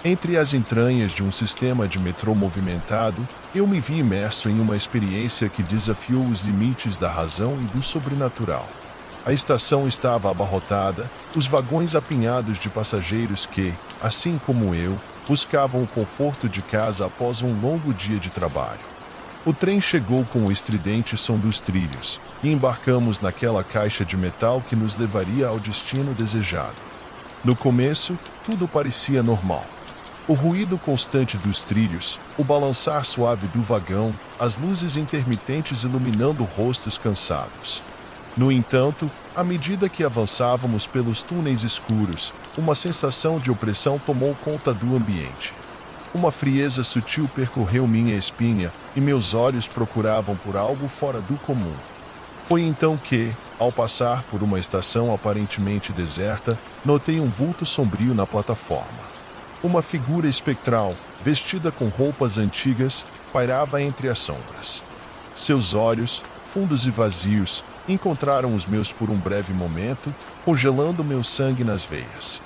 Entre as entranhas de um sistema de metrô movimentado, eu me vi imerso em uma experiência que desafiou os limites da razão e do sobrenatural. A estação estava abarrotada, os vagões apinhados de passageiros que, assim como eu, buscavam o conforto de casa após um longo dia de trabalho. O trem chegou com o estridente som dos trilhos, e embarcamos naquela caixa de metal que nos levaria ao destino desejado. No começo, tudo parecia normal. O ruído constante dos trilhos, o balançar suave do vagão, as luzes intermitentes iluminando rostos cansados. No entanto, à medida que avançávamos pelos túneis escuros, uma sensação de opressão tomou conta do ambiente. Uma frieza sutil percorreu minha espinha e meus olhos procuravam por algo fora do comum. Foi então que, ao passar por uma estação aparentemente deserta, notei um vulto sombrio na plataforma. Uma figura espectral, vestida com roupas antigas, pairava entre as sombras. Seus olhos, fundos e vazios, encontraram os meus por um breve momento, congelando meu sangue nas veias.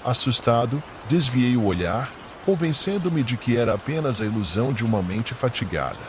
Assustado, desviei o olhar, convencendo-me de que era apenas a ilusão de uma mente fatigada.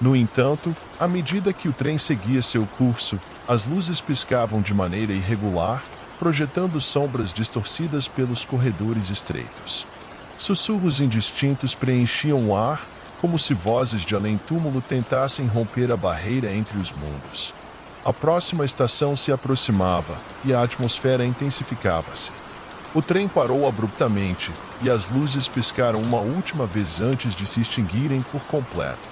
No entanto, à medida que o trem seguia seu curso, as luzes piscavam de maneira irregular, projetando sombras distorcidas pelos corredores estreitos. Sussurros indistintos preenchiam o ar, como se vozes de além-túmulo tentassem romper a barreira entre os mundos. A próxima estação se aproximava e a atmosfera intensificava-se. O trem parou abruptamente e as luzes piscaram uma última vez antes de se extinguirem por completo.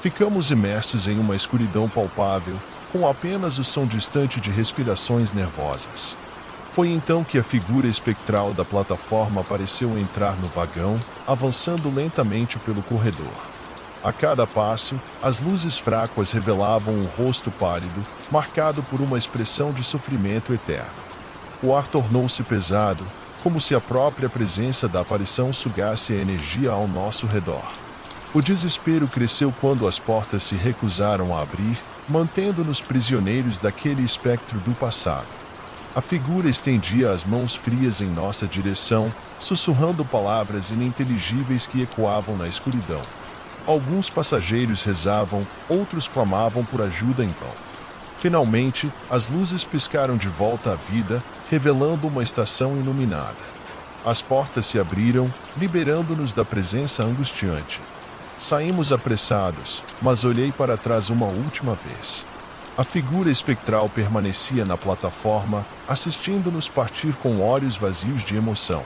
Ficamos imersos em uma escuridão palpável, com apenas o som distante de respirações nervosas. Foi então que a figura espectral da plataforma pareceu entrar no vagão, avançando lentamente pelo corredor. A cada passo, as luzes fracas revelavam um rosto pálido, marcado por uma expressão de sofrimento eterno. O ar tornou-se pesado, como se a própria presença da aparição sugasse a energia ao nosso redor. O desespero cresceu quando as portas se recusaram a abrir, mantendo-nos prisioneiros daquele espectro do passado. A figura estendia as mãos frias em nossa direção, sussurrando palavras ininteligíveis que ecoavam na escuridão. Alguns passageiros rezavam, outros clamavam por ajuda em vão. Finalmente, as luzes piscaram de volta à vida, revelando uma estação iluminada. As portas se abriram, liberando-nos da presença angustiante. Saímos apressados, mas olhei para trás uma última vez. A figura espectral permanecia na plataforma, assistindo-nos partir com olhos vazios de emoção.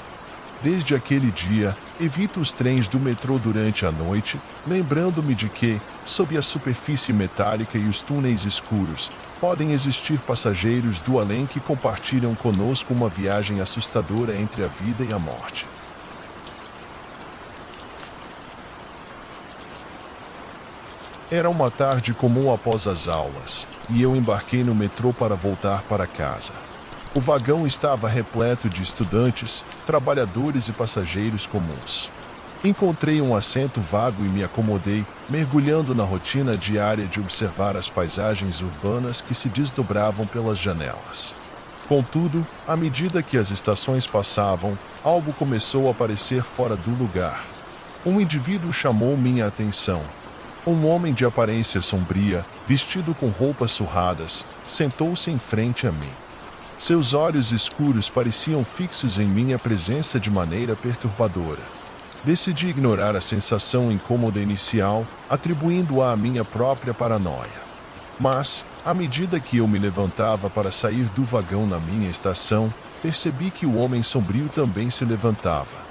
Desde aquele dia, evito os trens do metrô durante a noite, lembrando-me de que, sob a superfície metálica e os túneis escuros, podem existir passageiros do além que compartilham conosco uma viagem assustadora entre a vida e a morte. Era uma tarde comum após as aulas, e eu embarquei no metrô para voltar para casa. O vagão estava repleto de estudantes, trabalhadores e passageiros comuns. Encontrei um assento vago e me acomodei, mergulhando na rotina diária de observar as paisagens urbanas que se desdobravam pelas janelas. Contudo, à medida que as estações passavam, algo começou a aparecer fora do lugar. Um indivíduo chamou minha atenção. Um homem de aparência sombria, vestido com roupas surradas, sentou-se em frente a mim. Seus olhos escuros pareciam fixos em minha presença de maneira perturbadora. Decidi ignorar a sensação incômoda inicial, atribuindo-a à minha própria paranoia. Mas, à medida que eu me levantava para sair do vagão na minha estação, percebi que o homem sombrio também se levantava.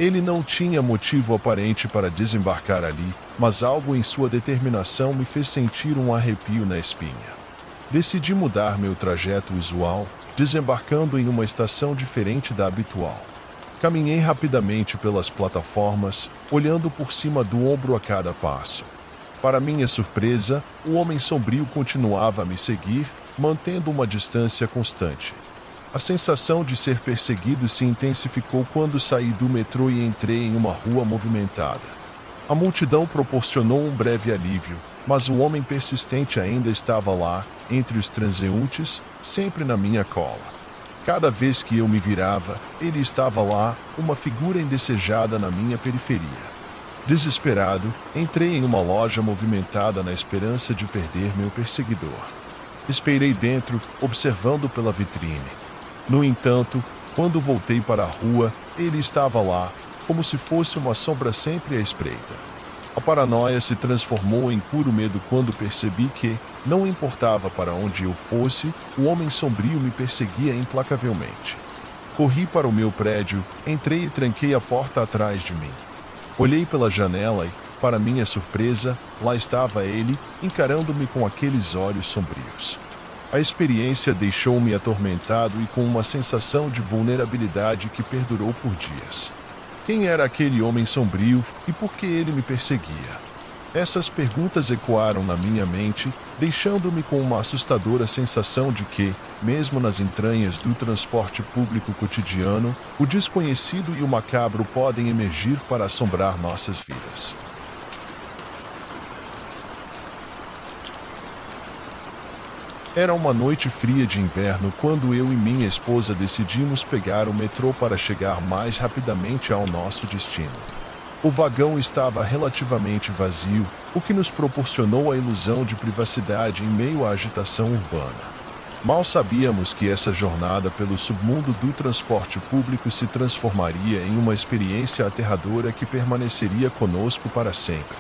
Ele não tinha motivo aparente para desembarcar ali, mas algo em sua determinação me fez sentir um arrepio na espinha. Decidi mudar meu trajeto usual, desembarcando em uma estação diferente da habitual. Caminhei rapidamente pelas plataformas, olhando por cima do ombro a cada passo. Para minha surpresa, o homem sombrio continuava a me seguir, mantendo uma distância constante. A sensação de ser perseguido se intensificou quando saí do metrô e entrei em uma rua movimentada. A multidão proporcionou um breve alívio, mas o homem persistente ainda estava lá, entre os transeuntes, sempre na minha cola. Cada vez que eu me virava, ele estava lá, uma figura indesejada na minha periferia. Desesperado, entrei em uma loja movimentada na esperança de perder meu perseguidor. Esperei dentro, observando pela vitrine. No entanto, quando voltei para a rua, ele estava lá, como se fosse uma sombra sempre à espreita. A paranoia se transformou em puro medo quando percebi que, não importava para onde eu fosse, o homem sombrio me perseguia implacavelmente. Corri para o meu prédio, entrei e tranquei a porta atrás de mim. Olhei pela janela e, para minha surpresa, lá estava ele, encarando-me com aqueles olhos sombrios. A experiência deixou-me atormentado e com uma sensação de vulnerabilidade que perdurou por dias. Quem era aquele homem sombrio e por que ele me perseguia? Essas perguntas ecoaram na minha mente, deixando-me com uma assustadora sensação de que, mesmo nas entranhas do transporte público cotidiano, o desconhecido e o macabro podem emergir para assombrar nossas vidas. Era uma noite fria de inverno quando eu e minha esposa decidimos pegar o metrô para chegar mais rapidamente ao nosso destino. O vagão estava relativamente vazio, o que nos proporcionou a ilusão de privacidade em meio à agitação urbana. Mal sabíamos que essa jornada pelo submundo do transporte público se transformaria em uma experiência aterradora que permaneceria conosco para sempre.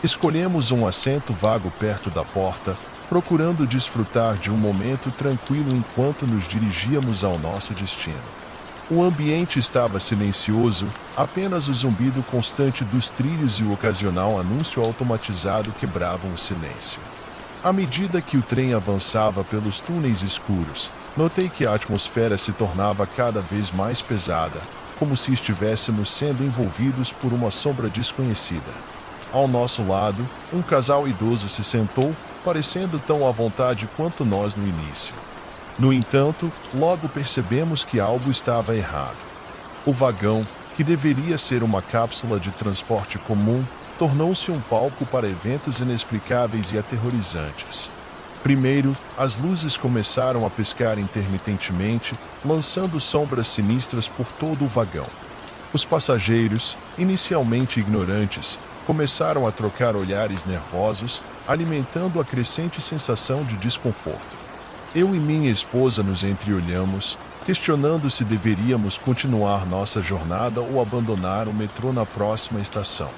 Escolhemos um assento vago perto da porta, procurando desfrutar de um momento tranquilo enquanto nos dirigíamos ao nosso destino. O ambiente estava silencioso, apenas o zumbido constante dos trilhos e o ocasional anúncio automatizado quebravam o silêncio. À medida que o trem avançava pelos túneis escuros, notei que a atmosfera se tornava cada vez mais pesada, como se estivéssemos sendo envolvidos por uma sombra desconhecida. Ao nosso lado, um casal idoso se sentou, parecendo tão à vontade quanto nós no início. No entanto, logo percebemos que algo estava errado. O vagão, que deveria ser uma cápsula de transporte comum, tornou-se um palco para eventos inexplicáveis e aterrorizantes. Primeiro, as luzes começaram a piscar intermitentemente, lançando sombras sinistras por todo o vagão. Os passageiros, inicialmente ignorantes, começaram a trocar olhares nervosos, alimentando a crescente sensação de desconforto. Eu e minha esposa nos entreolhamos, questionando se deveríamos continuar nossa jornada ou abandonar o metrô na próxima estação.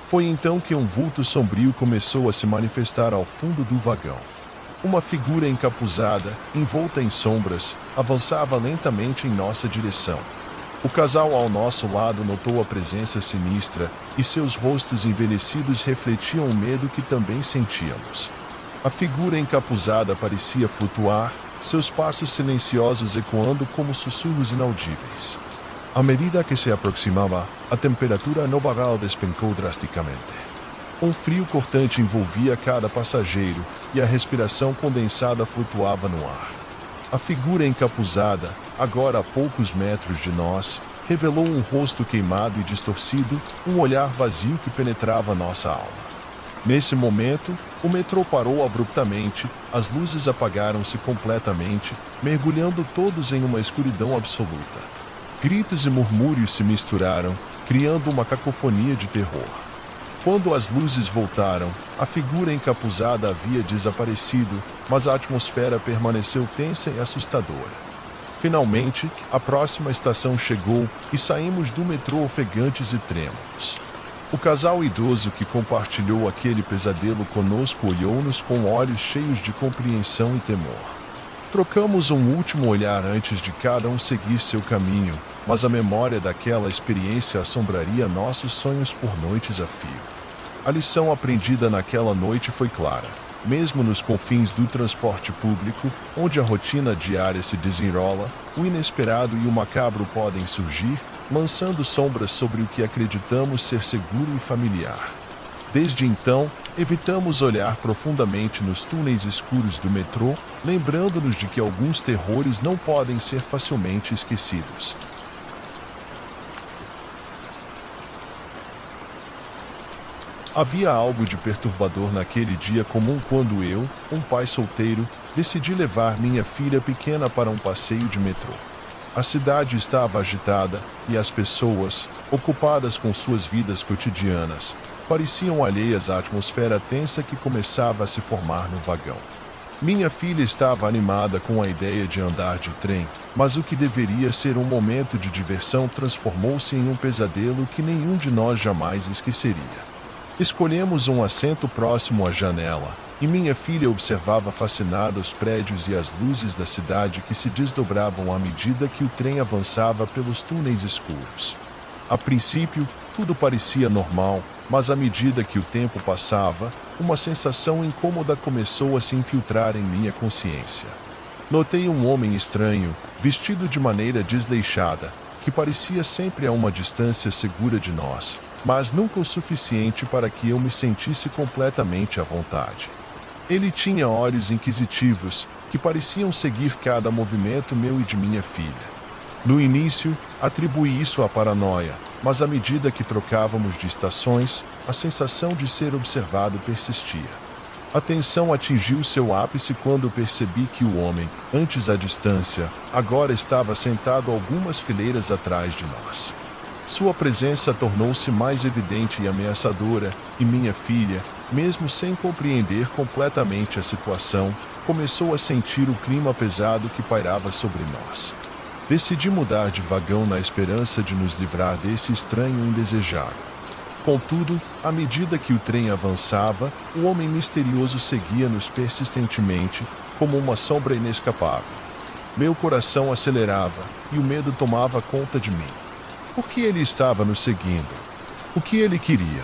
Foi então que um vulto sombrio começou a se manifestar ao fundo do vagão. Uma figura encapuzada, envolta em sombras, avançava lentamente em nossa direção. O casal ao nosso lado notou a presença sinistra e seus rostos envelhecidos refletiam o medo que também sentíamos. A figura encapuzada parecia flutuar, seus passos silenciosos ecoando como sussurros inaudíveis. À medida que se aproximava, a temperatura no vagão despencou drasticamente. Um frio cortante envolvia cada passageiro e a respiração condensada flutuava no ar. A figura encapuzada, agora a poucos metros de nós, revelou um rosto queimado e distorcido, um olhar vazio que penetrava nossa alma. Nesse momento, o metrô parou abruptamente, as luzes apagaram-se completamente, mergulhando todos em uma escuridão absoluta. Gritos e murmúrios se misturaram, criando uma cacofonia de terror. Quando as luzes voltaram, a figura encapuzada havia desaparecido, mas a atmosfera permaneceu tensa e assustadora. Finalmente, a próxima estação chegou e saímos do metrô ofegantes e trêmulos. O casal idoso que compartilhou aquele pesadelo conosco olhou-nos com olhos cheios de compreensão e temor. Trocamos um último olhar antes de cada um seguir seu caminho, mas a memória daquela experiência assombraria nossos sonhos por noites a fio. A lição aprendida naquela noite foi clara. Mesmo nos confins do transporte público, onde a rotina diária se desenrola, o inesperado e o macabro podem surgir, lançando sombras sobre o que acreditamos ser seguro e familiar. Desde então, evitamos olhar profundamente nos túneis escuros do metrô, lembrando-nos de que alguns terrores não podem ser facilmente esquecidos. Havia algo de perturbador naquele dia comum quando eu, um pai solteiro, decidi levar minha filha pequena para um passeio de metrô. A cidade estava agitada e as pessoas, ocupadas com suas vidas cotidianas, pareciam alheias à atmosfera tensa que começava a se formar no vagão. Minha filha estava animada com a ideia de andar de trem, mas o que deveria ser um momento de diversão transformou-se em um pesadelo que nenhum de nós jamais esqueceria. Escolhemos um assento próximo à janela, e minha filha observava fascinada os prédios e as luzes da cidade que se desdobravam à medida que o trem avançava pelos túneis escuros. A princípio, tudo parecia normal, mas à medida que o tempo passava, uma sensação incômoda começou a se infiltrar em minha consciência. Notei um homem estranho, vestido de maneira desleixada, que parecia sempre a uma distância segura de nós, mas nunca o suficiente para que eu me sentisse completamente à vontade. Ele tinha olhos inquisitivos, que pareciam seguir cada movimento meu e de minha filha. No início, atribuí isso à paranoia, mas à medida que trocávamos de estações, a sensação de ser observado persistia. A tensão atingiu seu ápice quando percebi que o homem, antes à distância, agora estava sentado algumas fileiras atrás de nós. Sua presença tornou-se mais evidente e ameaçadora, e minha filha, mesmo sem compreender completamente a situação, começou a sentir o clima pesado que pairava sobre nós. Decidi mudar de vagão na esperança de nos livrar desse estranho indesejado. Contudo, à medida que o trem avançava, o homem misterioso seguia-nos persistentemente, como uma sombra inescapável. Meu coração acelerava, e o medo tomava conta de mim. Por que ele estava nos seguindo? O que ele queria?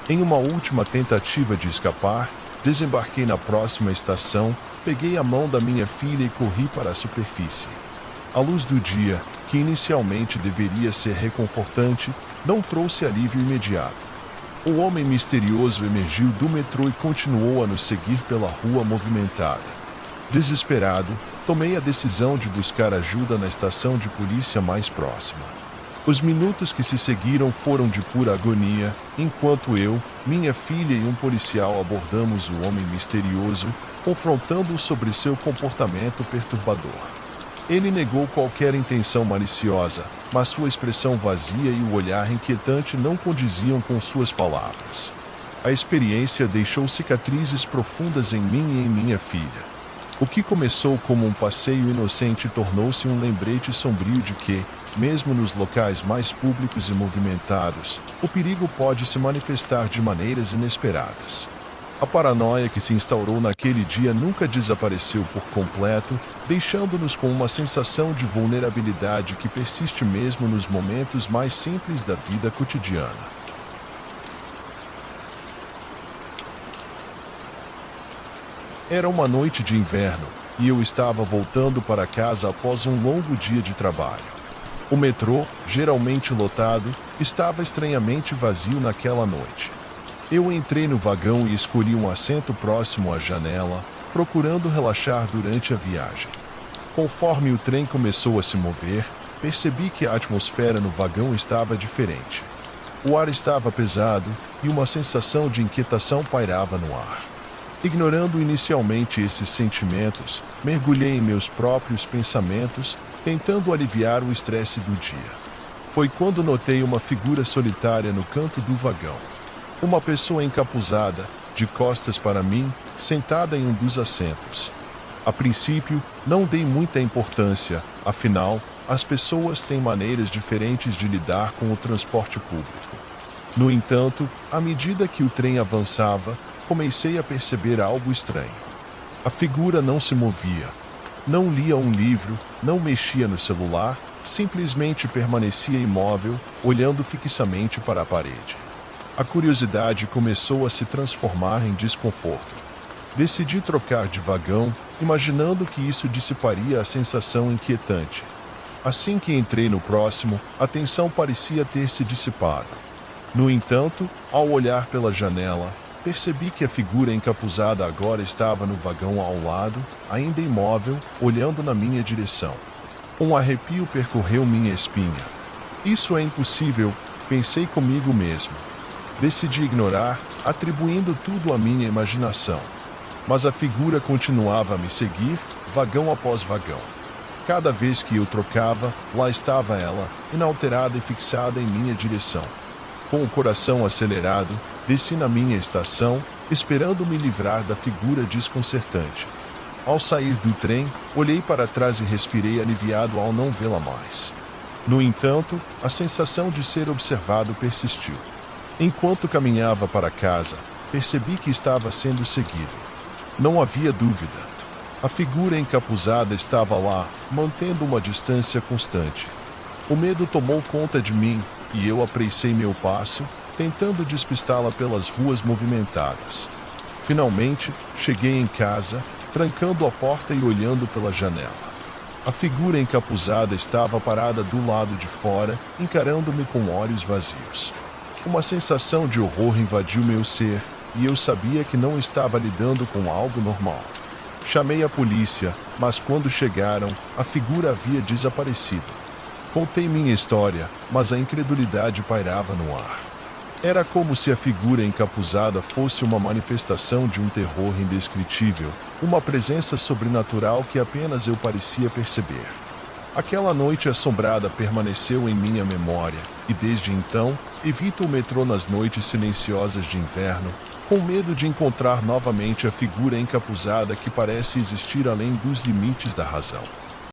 Em uma última tentativa de escapar, desembarquei na próxima estação, peguei a mão da minha filha e corri para a superfície. A luz do dia, que inicialmente deveria ser reconfortante, não trouxe alívio imediato. O homem misterioso emergiu do metrô e continuou a nos seguir pela rua movimentada. Desesperado, tomei a decisão de buscar ajuda na estação de polícia mais próxima. Os minutos que se seguiram foram de pura agonia, enquanto eu, minha filha e um policial abordamos o homem misterioso, confrontando-o sobre seu comportamento perturbador. Ele negou qualquer intenção maliciosa, mas sua expressão vazia e o olhar inquietante não condiziam com suas palavras. A experiência deixou cicatrizes profundas em mim e em minha filha. O que começou como um passeio inocente tornou-se um lembrete sombrio de que, mesmo nos locais mais públicos e movimentados, o perigo pode se manifestar de maneiras inesperadas. A paranoia que se instaurou naquele dia nunca desapareceu por completo, deixando-nos com uma sensação de vulnerabilidade que persiste mesmo nos momentos mais simples da vida cotidiana. Era uma noite de inverno, e eu estava voltando para casa após um longo dia de trabalho. O metrô, geralmente lotado, estava estranhamente vazio naquela noite. Eu entrei no vagão e escolhi um assento próximo à janela, procurando relaxar durante a viagem. Conforme o trem começou a se mover, percebi que a atmosfera no vagão estava diferente. O ar estava pesado e uma sensação de inquietação pairava no ar. Ignorando inicialmente esses sentimentos, mergulhei em meus próprios pensamentos, tentando aliviar o estresse do dia. Foi quando notei uma figura solitária no canto do vagão. Uma pessoa encapuzada, de costas para mim, sentada em um dos assentos. A princípio, não dei muita importância, afinal, as pessoas têm maneiras diferentes de lidar com o transporte público. No entanto, à medida que o trem avançava, comecei a perceber algo estranho. A figura não se movia, não lia um livro, não mexia no celular, simplesmente permanecia imóvel, olhando fixamente para a parede. A curiosidade começou a se transformar em desconforto. Decidi trocar de vagão, imaginando que isso dissiparia a sensação inquietante. Assim que entrei no próximo, a tensão parecia ter se dissipado. No entanto, ao olhar pela janela, percebi que a figura encapuzada agora estava no vagão ao lado, ainda imóvel, olhando na minha direção. Um arrepio percorreu minha espinha. Isso é impossível, pensei comigo mesmo. Decidi ignorar, atribuindo tudo à minha imaginação. Mas a figura continuava a me seguir, vagão após vagão. Cada vez que eu trocava, lá estava ela, inalterada e fixada em minha direção. Com o coração acelerado, desci na minha estação, esperando me livrar da figura desconcertante. Ao sair do trem, olhei para trás e respirei aliviado ao não vê-la mais. No entanto, a sensação de ser observado persistiu. Enquanto caminhava para casa, percebi que estava sendo seguido. Não havia dúvida. A figura encapuzada estava lá, mantendo uma distância constante. O medo tomou conta de mim, e eu apressei meu passo, tentando despistá-la pelas ruas movimentadas. Finalmente, cheguei em casa, trancando a porta e olhando pela janela. A figura encapuzada estava parada do lado de fora, encarando-me com olhos vazios. Uma sensação de horror invadiu meu ser, e eu sabia que não estava lidando com algo normal. Chamei a polícia, mas quando chegaram, a figura havia desaparecido. Contei minha história, mas a incredulidade pairava no ar. Era como se a figura encapuzada fosse uma manifestação de um terror indescritível, uma presença sobrenatural que apenas eu parecia perceber. Aquela noite assombrada permaneceu em minha memória, e desde então, evito o metrô nas noites silenciosas de inverno, com medo de encontrar novamente a figura encapuzada que parece existir além dos limites da razão.